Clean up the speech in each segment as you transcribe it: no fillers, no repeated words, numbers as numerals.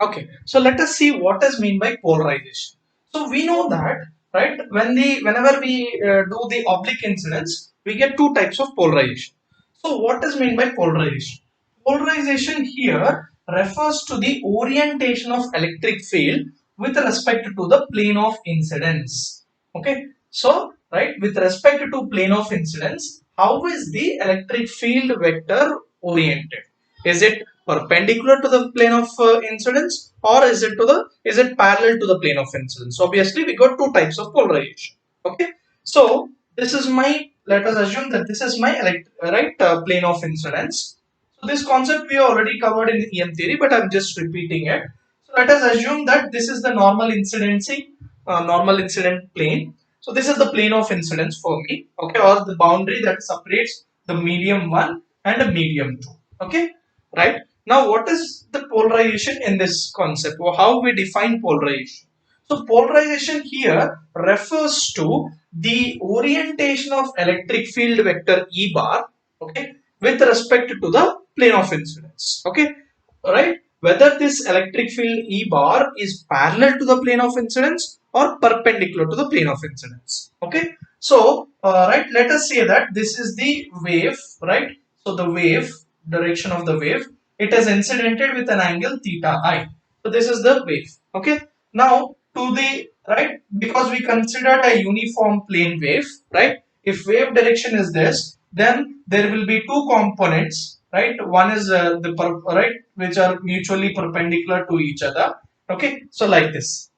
Okay, so let us see what is mean by polarization. So we know that, right, whenever we do the oblique incidence, we get two types of polarization. So what is mean by polarization? Polarization here refers to the orientation of electric field with respect to the plane of incidence. Okay, so right, with respect to plane of incidence, how is the electric field vector oriented? Is it perpendicular to the plane of incidence, or is it parallel to the plane of incidence? Obviously we got two types of polarization. Okay, so this is my, let us assume that this is my plane of incidence. So this concept we already covered in EM theory, but I'm just repeating it. So let us assume that this is the normal incident plane. So this is the plane of incidence for me, okay, or the boundary that separates the medium 1 and the medium 2. Okay, right? Now what is the polarization in this concept, or how we define polarization? So polarization here refers to the orientation of electric field vector E bar, okay, with respect to the plane of incidence. Okay, right? Whether this electric field E bar is parallel to the plane of incidence or perpendicular to the plane of incidence. Okay, so right, let us say that this is the wave, right? So the wave, direction of the wave, it is incidented with an angle theta I. So this is the wave. Okay, now to the right, because we considered a uniform plane wave, right? If wave direction is this, then there will be two components, right? One is right, which are mutually perpendicular to each other. Okay, so like this.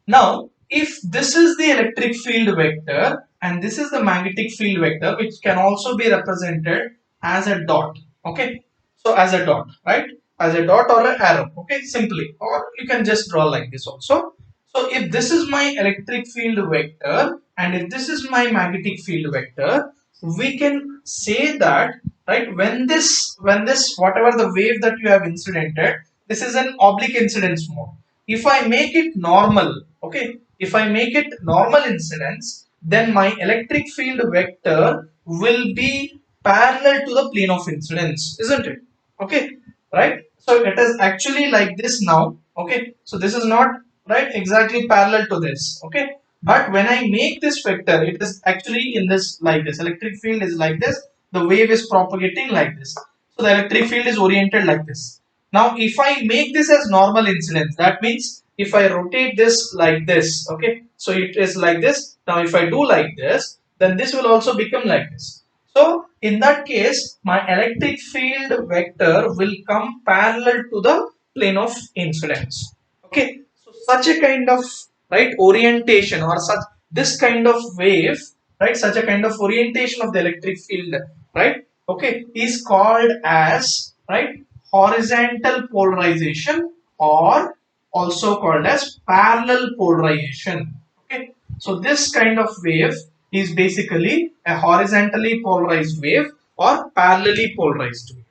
Now, if this is the electric field vector and this is the magnetic field vector, which can also be represented as a dot. Okay, so as a dot, right? As a dot or an arrow. Okay, simply, or you can just draw like this also. So if this is my electric field vector and if this is my magnetic field vector, we can say that, right, when this whatever the wave that you have incidented, this is an oblique incidence mode. If I make it normal, okay, if I make it normal incidence, then my electric field vector will be parallel to the plane of incidence, isn't it? Okay, right? So it is actually like this now. Okay, so this is not right exactly parallel to this. Okay, but when I make this vector, it is actually in this like this. Electric field is like this. The wave is propagating like this. So the electric field is oriented like this. Now, if I make this as normal incidence, that means if I rotate this like this, okay, so it is like this. Now, if I do like this, then this will also become like this. So, in that case, my electric field vector will come parallel to the plane of incidence. Okay, so such a kind of right orientation or such this kind of wave, right, such a kind of orientation of the electric field, right, okay, is called as right horizontal polarization or also called as parallel polarization. Okay, so this kind of wave is basically a horizontally polarized wave or parallelly polarized wave.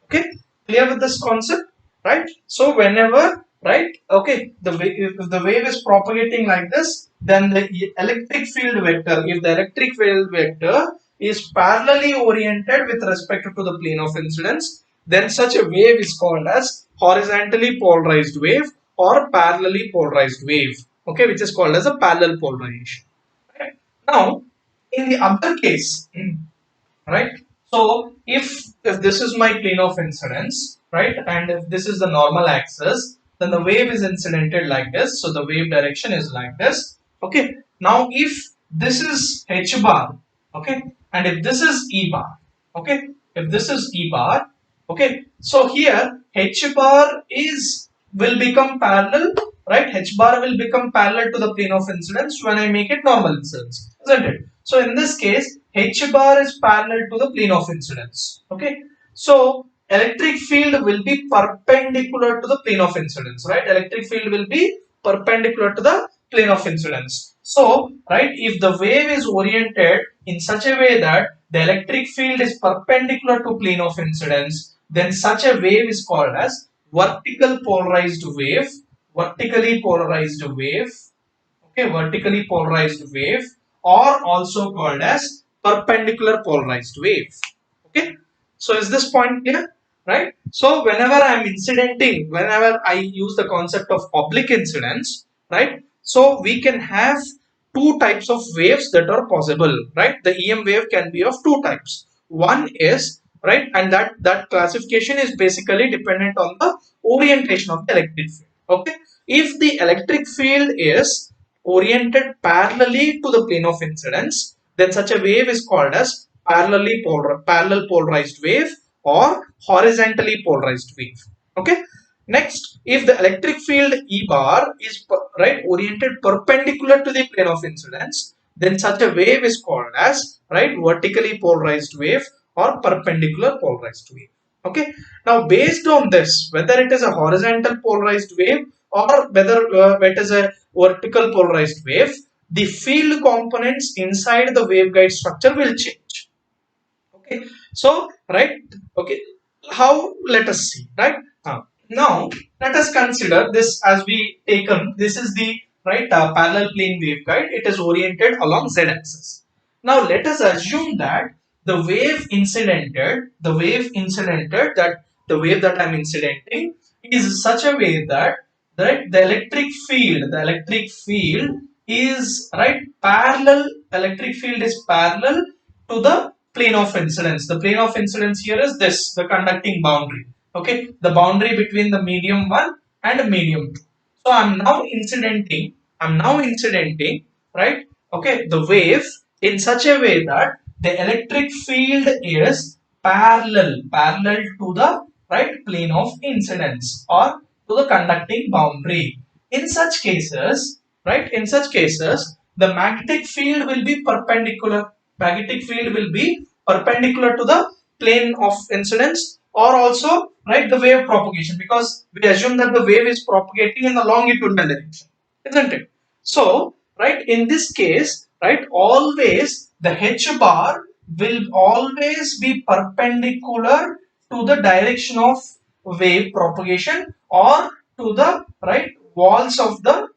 Okay, clear with this concept, right? So whenever, right, okay, if the wave is propagating like this, then the electric field vector, if the electric field vector is parallelly oriented with respect to the plane of incidence, then such a wave is called as horizontally polarized wave or parallelly polarized wave, okay, which is called as a parallel polarization. Right? Now, in the other case, right, so if this is my plane of incidence, right, and if this is the normal axis, then the wave is incidented like this, so the wave direction is like this. Okay, now if this is h bar, okay, and if this is e bar, okay, if this is e bar, okay, so here h bar is will become parallel, right, h bar will become parallel to the plane of incidence when I make it normal incidence, isn't it? So in this case, h bar is parallel to the plane of incidence. Okay, so electric field will be perpendicular to the plane of incidence, right? Electric field will be perpendicular to the plane of incidence. So, right, if the wave is oriented in such a way that the electric field is perpendicular to plane of incidence, then such a wave is called as vertical polarized wave, vertically polarized wave, okay, vertically polarized wave, or also called as perpendicular polarized wave. Okay, so is this point clear? right? So whenever I'm incidenting, whenever I use the concept of oblique incidence, right? So we can have two types of waves that are possible, right? The EM wave can be of two types. One is, right, and that classification is basically dependent on the orientation of the electric field. Okay, if the electric field is oriented parallelly to the plane of incidence, then such a wave is called as parallel polarized wave or horizontally polarized wave. Okay. Next, if the electric field E bar is right oriented perpendicular to the plane of incidence, then such a wave is called as right vertically polarized wave or perpendicular polarized wave. Okay. Now, based on this, whether it is a horizontal polarized wave or whether it is a vertical polarized wave, the field components inside the waveguide structure will change. Okay, so right, okay, how, let us see, right? Now let us consider this as we taken, this is the right parallel plane waveguide. It is oriented along z axis. Now let us assume that the wave that I'm incidenting is such a way that right the electric field is right parallel, electric field is parallel to the plane of incidence. The plane of incidence here is this, the conducting boundary. Okay, the boundary between the medium 1 and medium 2. So I'm now incidenting, right? Okay, the wave in such a way that the electric field is parallel to the right plane of incidence or to the conducting boundary. In such cases, right? In such cases, the magnetic field will be perpendicular. Magnetic field will be perpendicular to the plane of incidence or also right the wave propagation, because we assume that the wave is propagating in the longitudinal direction, isn't it? So right in this case, right, always the h bar will always be perpendicular to the direction of wave propagation or to the right walls of the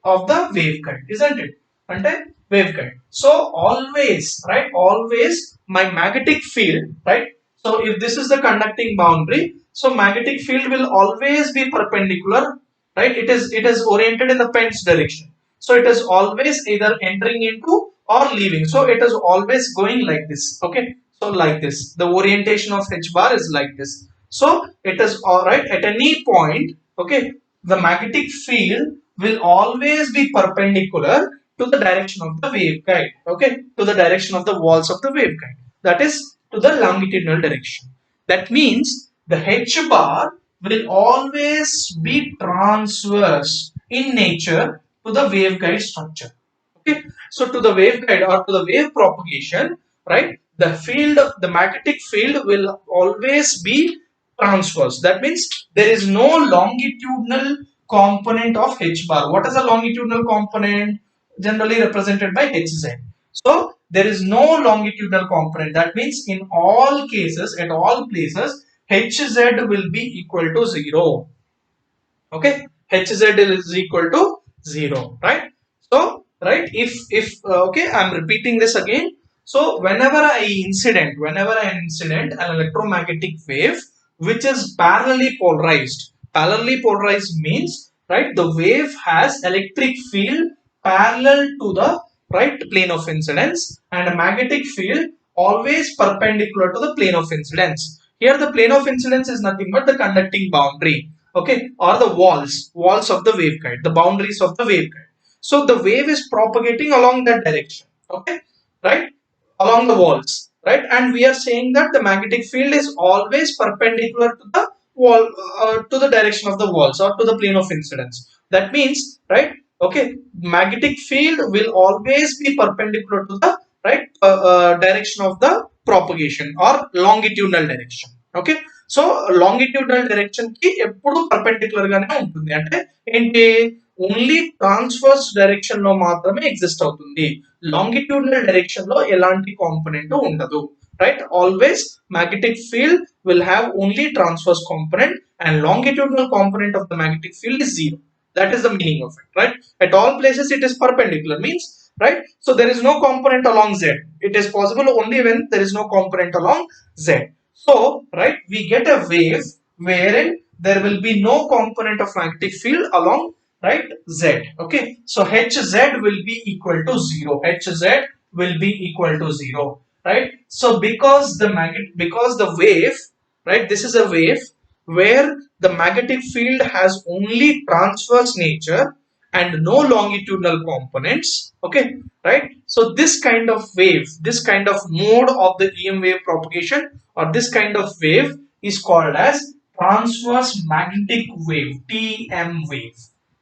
waveguide, isn't it? Ante waveguide. So always, right, always my magnetic field, right? So if this is the conducting boundary, so magnetic field will always be perpendicular, right? It is oriented in the pen's direction. So it is always either entering into or leaving. So it is always going like this. Okay. So like this, the orientation of h bar is like this. So it is all right at any point. Okay, the magnetic field will always be perpendicular to the direction of the waveguide. Okay, to the direction of the walls of the waveguide. That is to the longitudinal direction. That means the h bar will always be transverse in nature to the waveguide structure. Okay, so to the waveguide or to the wave propagation, right, the magnetic field will always be transverse. That means there is no longitudinal component of h bar. What is a longitudinal component? Generally represented by hz. So there is no longitudinal component. That means in all cases, at all places, hz will be equal to 0. Okay, hz is equal to 0, right? So right, if okay, I'm repeating this again. So whenever I incident an electromagnetic wave which is parallelly polarized means right the wave has electric field parallel to the right plane of incidence and a magnetic field always perpendicular to the plane of incidence. Here the plane of incidence is nothing but the conducting boundary, okay, or the walls of the waveguide, the boundaries of the waveguide. So the wave is propagating along that direction, okay, right, along the walls, right, and we are saying that the magnetic field is always perpendicular to the wall, to the direction of the walls or to the plane of incidence. That means right, okay, magnetic field will always be perpendicular to the right direction of the propagation or longitudinal direction. Okay, so longitudinal direction కి ఎప్పుడు perpendicular గానే ఉంటుంది. అంటే ఏంటి, only transverse direction లో మాత్రమే exist అవుతుంది, longitudinal direction లో ఎలాంటి కాంపోనెంట్ ఉండదు. Right, always magnetic field will have only transverse component and longitudinal component of the magnetic field is 0. That is the meaning of it. Right, at all places it is perpendicular means right, so there is no component along z. It is possible only when there is no component along z. So, right, we get a wave wherein there will be no component of magnetic field along, right, Z. Okay, so Hz will be equal to 0. Hz will be equal to 0, right? So because the wave, right, this is a wave where the magnetic field has only transverse nature and no longitudinal components. Okay, right? So this kind of wave, this kind of mode of the EM wave propagation, or this kind of wave is called as transverse magnetic wave, TM wave.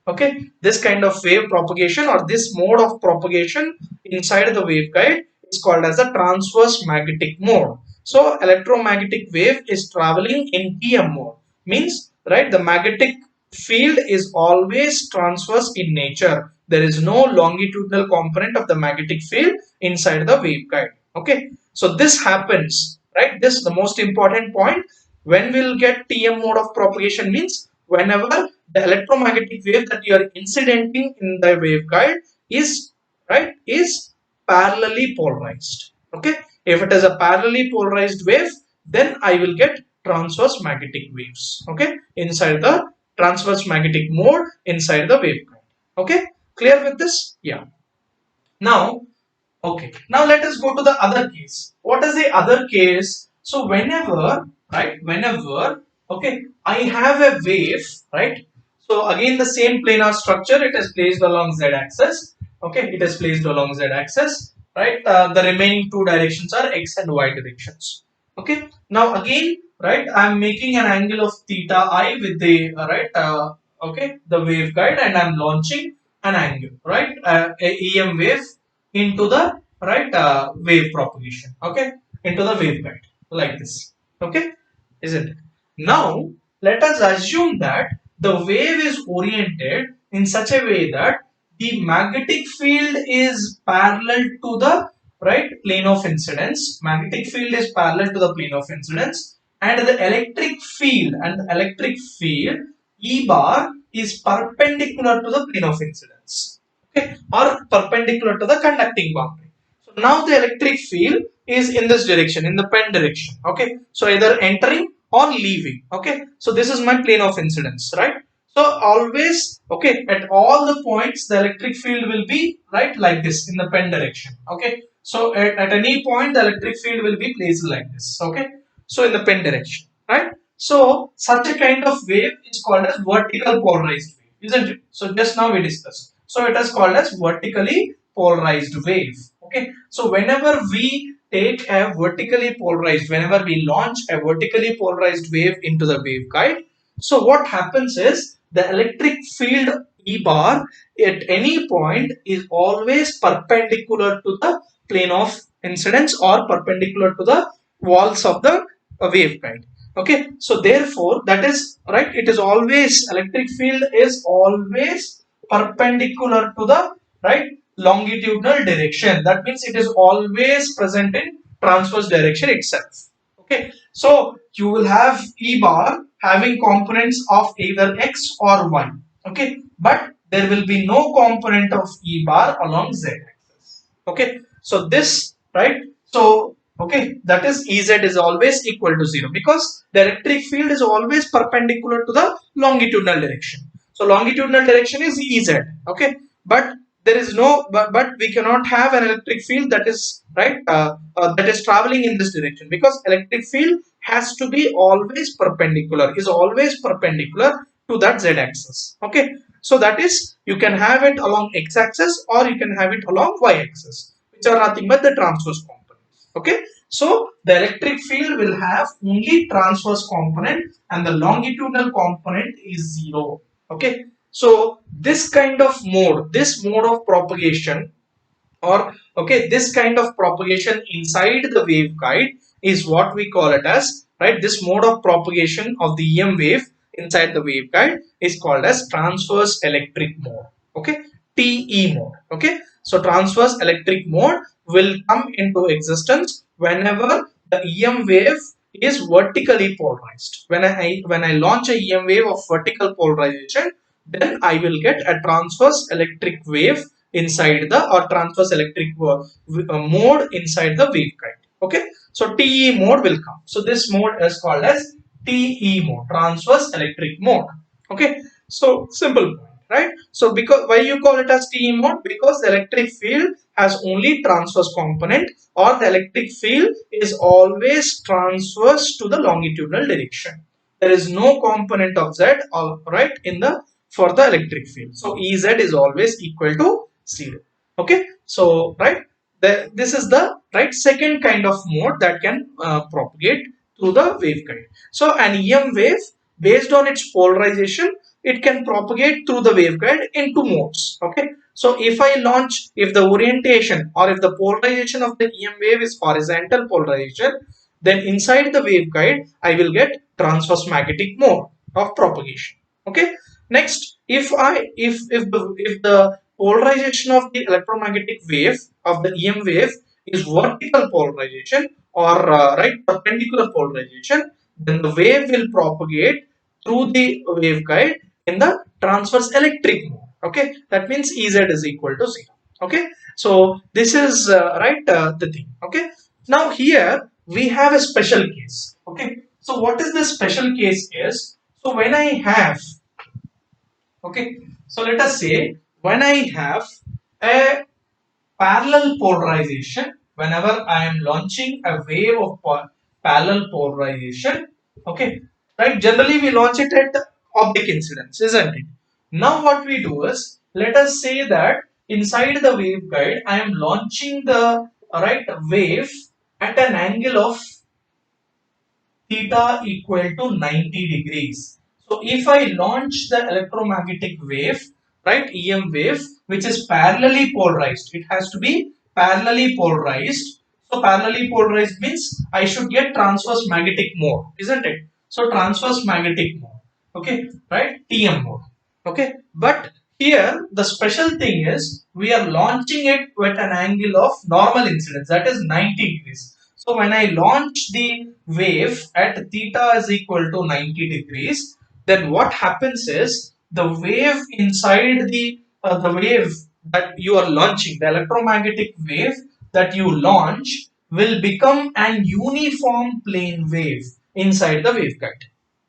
Okay, this kind of wave propagation or this mode of propagation inside the waveguide is called as the transverse magnetic mode. So electromagnetic wave is traveling in TM mode, means, right, the magnetic field is always transverse in nature. There is no longitudinal component of the magnetic field inside the waveguide. Okay, so this happens, right? This is the most important point. When we'll get TM mode of propagation means whenever the electromagnetic wave that you are incidenting in the waveguide is, right, is parallelly polarized. Okay, if it is a parallelly polarized wave, then I will get transverse magnetic waves. Okay, inside the transverse magnetic mode inside the waveguide. Okay, clear with this? Yeah. Now, okay, now let us go to the other case. What is the other case? So whenever, right, whenever, okay, I have a wave, right? So again the same planar structure, it is placed along z axis. Okay, it is placed along z axis, right? The remaining two directions are x and y directions. Okay, now again, right, I am making an angle of theta I with the okay, the waveguide, and I am launching an angle, right, a EM wave into the, right, wave propagation, okay, into the waveguide like this. Okay, isn't it? Now let us assume that the wave is oriented in such a way that the magnetic field is parallel to the, right, plane of incidence. Magnetic field is parallel to the plane of incidence, and the electric field E bar is perpendicular to the plane of incidence, okay, or perpendicular to the conducting boundary. So now the electric field is in this direction, in the pen direction. Okay, so either entering or leaving. Okay, so this is my plane of incidence, right? So always, okay, at all the points the electric field will be, right, like this in the pen direction. Okay, so at any point the electric field will be placed like this. Okay, so in the pen direction, right? So such a kind of wave is called as vertical polarized wave, isn't it? So just now we discussed. So it is called as vertically polarized wave. Okay. So whenever we take a vertically polarized, whenever we launch a vertically polarized wave into the waveguide, so what happens is the electric field E bar at any point is always perpendicular to the plane of incidence or perpendicular to the walls of the waveguide. Okay, so therefore that is, right, it is always, electric field is always perpendicular to the, right, longitudinal direction. That means it is always present in transverse direction itself. Okay, so you will have E bar having components of either x or y. Okay, but there will be no component of E bar along z axis. Okay, so this, right, so okay, that is Ez is always equal to 0 because the electric field is always perpendicular to the longitudinal direction. So longitudinal direction is Ez. Okay, but there is no, but we cannot have an electric field that is, right, that is traveling in this direction, because electric field has to be always perpendicular, is always perpendicular to that z axis. Okay, so that is, you can have it along x axis or you can have it along y axis, which are nothing but the transverse components. Okay, so the electric field will have only transverse component and the longitudinal component is 0. Okay, so this kind of mode, this mode of propagation, or okay, this kind of propagation inside the waveguide is what we call it as, right, this mode of propagation of the EM wave inside the waveguide is called as transverse electric mode. Okay, TE mode. Okay, so transverse electric mode will come into existence whenever the EM wave is vertically polarized. When I launch a EM wave of vertical polarization, then I will get a transverse electric wave inside the, or transverse electric mode inside the waveguide. Okay, so TE mode will come. So this mode is called as TE mode, transverse electric mode. Okay, so simple point, right? So because why you call it as TE mode? Because the electric field has only transverse component, or the electric field is always transverse to the longitudinal direction. There is no component of Z, all right, in the for the electric field. So Ez is always equal to 0. Okay, so right, this is the right second kind of mode that can propagate through the waveguide. So an EM wave, based on its polarization, it can propagate through the waveguide in two modes. Okay, so if the orientation or if the polarization of the EM wave is horizontal polarization, then inside the waveguide I will get transverse magnetic mode of propagation. Okay, next, if the polarization of the electromagnetic wave of the EM wave is vertical polarization, or right, perpendicular polarization, then the wave will propagate through the waveguide in the transverse electric mode. Okay, that means Ez is equal to 0. Okay, so this is right, the thing. Okay, now here we have a special case. Okay, so what is the special case is, so when I have, okay, so let us say when I have a parallel polarization, whenever I am launching a wave of parallel polarization, okay, right, generally we launch it at oblique incidence, isn't it? Now what we do is, let us say that inside the waveguide I am launching the right wave at an angle of theta equal to 90 degrees. So if I launch the electromagnetic wave, right, EM wave, which is parallelly polarized, it has to be parallelly polarized. So parallelly polarized means I should get transverse magnetic mode, isn't it? So transverse magnetic mode, okay, right, TM mode, okay. But here the special thing is we are launching it with an angle of normal incidence, that is 90 degrees. So when I launch the wave at theta is equal to 90 degrees, then what happens is the wave inside the wave that you are launching, the electromagnetic wave that you launch, will become an uniform plane wave inside the waveguide.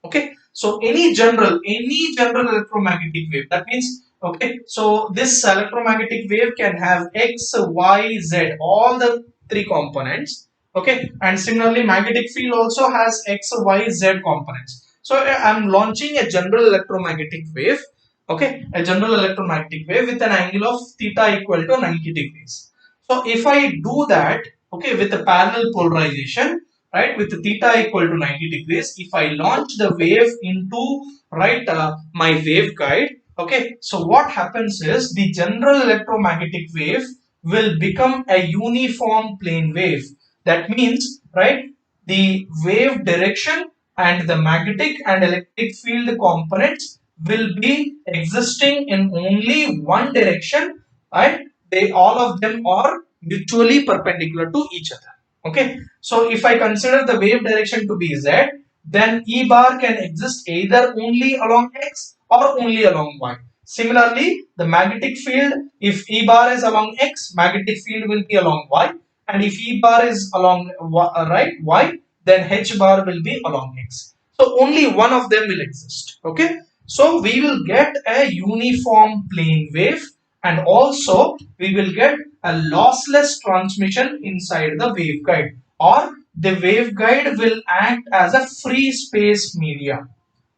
Okay, so any general electromagnetic wave, that means, okay, so this electromagnetic wave can have X, Y, Z, all the three components. Okay, and similarly magnetic field also has X, Y, Z components. So I'm launching a general electromagnetic wave, okay, a general electromagnetic wave with an angle of theta equal to 90 degrees. So if I do that, okay, with a parallel polarization, right, with theta equal to 90 degrees, if I launch the wave into, right, my waveguide, okay, so what happens is the general electromagnetic wave will become a uniform plane wave. That means, right, the wave direction and the magnetic and electric field components will be existing in only one direction, right? They all of them are mutually perpendicular to each other. Okay, so if I consider the wave direction to be Z, then E bar can exist either only along X or only along Y. Similarly, the magnetic field, if E bar is along X, magnetic field will be along Y, and if E bar is along right, Y, then H bar will be along X. So only one of them will exist. Okay, so we will get a uniform plane wave, and also we will get a lossless transmission inside the waveguide, or the waveguide will act as a free space media.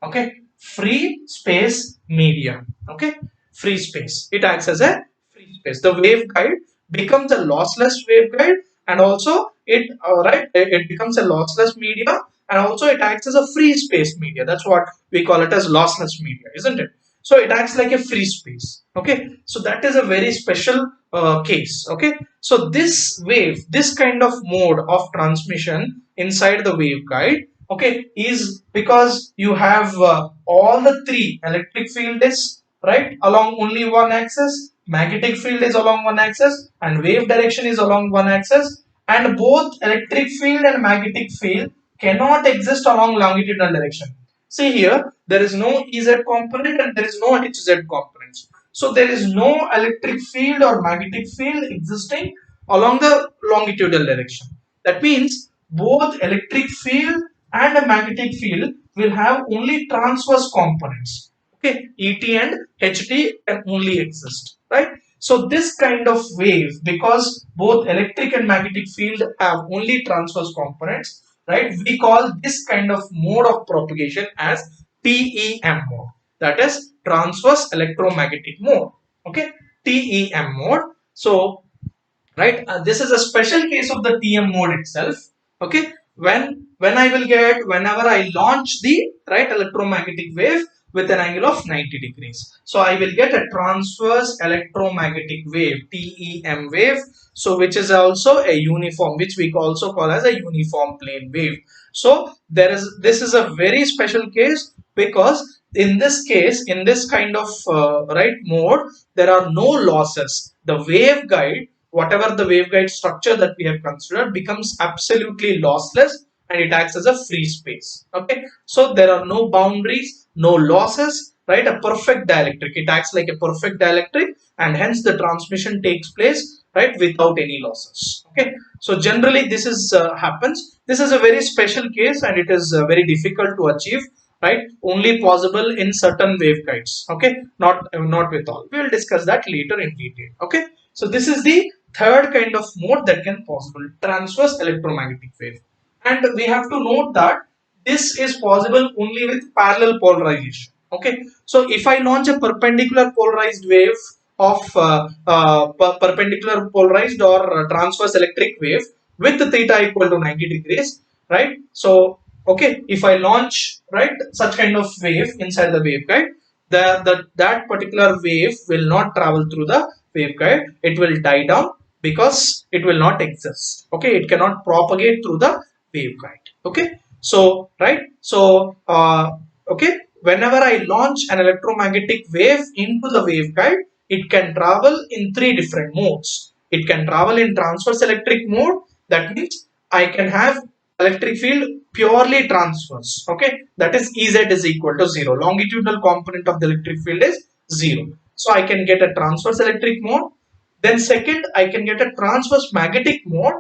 Okay, free space media. Okay, free space, it acts as a free space. The waveguide becomes a lossless waveguide, and also it becomes a lossless media, and also it acts as a free space media. That's what we call it as lossless media, isn't it? So it acts like a free space. Okay, so that is a very special case. Okay, so this wave, this kind of mode of transmission inside the waveguide, okay, is because you have all the three, electric field is right along only one axis, magnetic field is along one axis, and wave direction is along one axis, and both electric field and magnetic field cannot exist along longitudinal direction. See here, there is no Ez component and there is no Hz components. So there is no electric field or magnetic field existing along the longitudinal direction. That means both electric field and a magnetic field will have only transverse components. Okay, ET and HT can only exist, right? So this kind of wave, because both electric and magnetic field have only transverse components, right? We call this kind of mode of propagation as TEM mode. That is transverse electromagnetic mode. Okay, TEM mode. So right, this is a special case of the TM mode itself. Okay, when I will get, whenever I launch the right electromagnetic wave with an angle of 90 degrees, so I will get a transverse electromagnetic wave, TEM wave, so which is also a uniform, which we also call as a uniform plane wave. So this is a very special case, because in this case, in this kind of right mode, there are no losses. The waveguide, whatever the waveguide structure that we have considered, becomes absolutely lossless, and it acts as a free space. Okay, so there are no boundaries, no losses, right? A perfect dielectric, it acts like a perfect dielectric, and hence the transmission takes place, right, without any losses. Okay, so generally this is happens. This is a very special case, and it is very difficult to achieve, right? Only possible in certain waveguides. Okay, not with all. We will discuss that later in detail. Okay, so this is the third kind of mode that can possible, transverse electromagnetic wave. And we have to note that this is possible only with parallel polarization. Okay, so if I launch a perpendicular polarized wave of perpendicular polarized or transverse electric wave with theta equal to 90 degrees, right? So okay, if I launch, right, such kind of wave inside the waveguide, that particular wave will not travel through the waveguide. It will die down, because it will not exist. Okay, it cannot propagate through the waveguide. Okay, so right, so okay, whenever I launch an electromagnetic wave into the waveguide, it can travel in three different modes. It can travel in transverse electric mode. That means I can have electric field purely transverse. Okay, that is Ez is equal to 0. Longitudinal component of the electric field is 0. So I can get a transverse electric mode. Then second, I can get a transverse magnetic mode,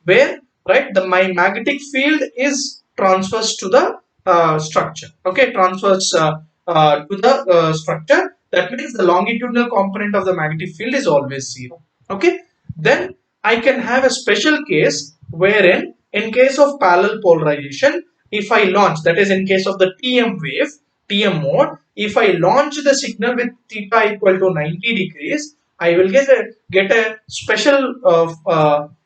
where right my magnetic field is transverse to the structure. Okay, transverse to the structure. That means the longitudinal component of the magnetic field is always 0. Okay, then I can have a special case wherein, in case of parallel polarization, if I launch, that is in case of the TM wave, TM mode, if I launch the signal with theta equal to 90 degrees, I will get a special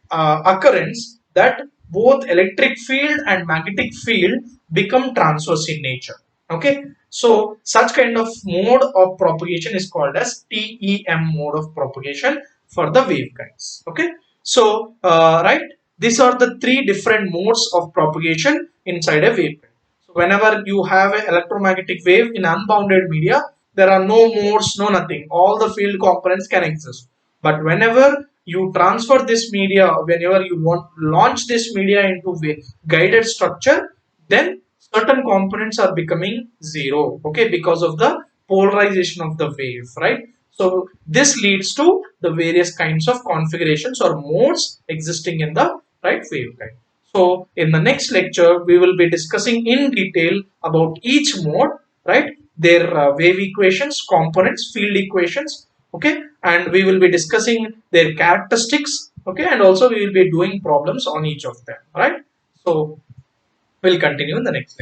occurrence that both electric field and magnetic field become transverse in nature. Okay, so such kind of mode of propagation is called as TEM mode of propagation for the waveguides. Okay, so right, these are the three different modes of propagation inside a waveguide. So whenever you have an electromagnetic wave in unbounded media, there are no modes, no nothing. All the field components can exist. But whenever you transfer this media, whenever you want launch this media into guided structure, then certain components are becoming zero. Okay, because of the polarization of the wave, right? So this leads to the various kinds of configurations or modes existing in the right waveguide. So in the next lecture, we will be discussing in detail about each mode, right? Their wave equations, components, field equations, okay? And we will be discussing their characteristics, okay? And also we will be doing problems on each of them, right? So we'll continue in the next lecture.